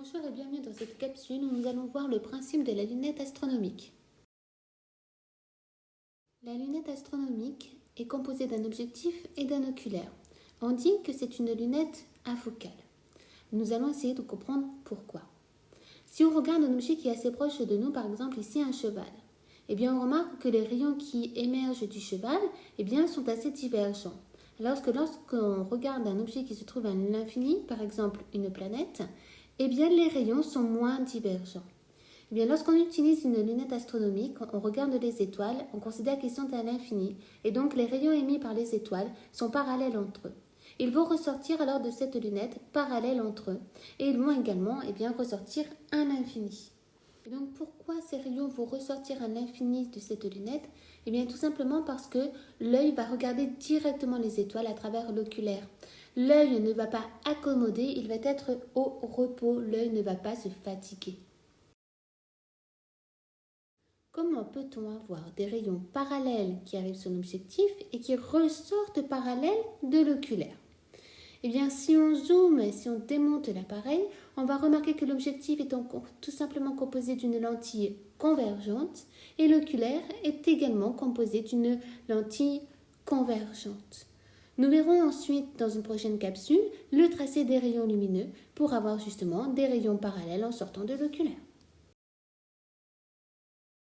Bonjour et bienvenue dans cette capsule où nous allons voir le principe de la lunette astronomique. La lunette astronomique est composée d'un objectif et d'un oculaire. On dit que c'est une lunette afocale. Nous allons essayer de comprendre pourquoi. Si on regarde un objet qui est assez proche de nous, par exemple ici un cheval, on remarque que les rayons qui émergent du cheval sont assez divergents. Alors que lorsqu'on regarde un objet qui se trouve à l'infini, par exemple une planète, les rayons sont moins divergents. Lorsqu'on utilise une lunette astronomique, on regarde les étoiles, on considère qu'elles sont à l'infini, et donc les rayons émis par les étoiles sont parallèles entre eux. Ils vont ressortir alors de cette lunette parallèles entre eux, et ils vont également ressortir à l'infini. Et donc pourquoi ces rayons vont ressortir à l'infini de cette lunette? Tout simplement parce que l'œil va regarder directement les étoiles à travers l'oculaire. L'œil ne va pas accommoder, il va être au repos, l'œil ne va pas se fatiguer. Comment peut-on avoir des rayons parallèles qui arrivent sur l'objectif et qui ressortent parallèles de l'oculaire? Si on zoome et si on démonte l'appareil, on va remarquer que l'objectif est tout simplement composé d'une lentille convergente et l'oculaire est également composé d'une lentille convergente. Nous verrons ensuite dans une prochaine capsule le tracé des rayons lumineux pour avoir justement des rayons parallèles en sortant de l'oculaire.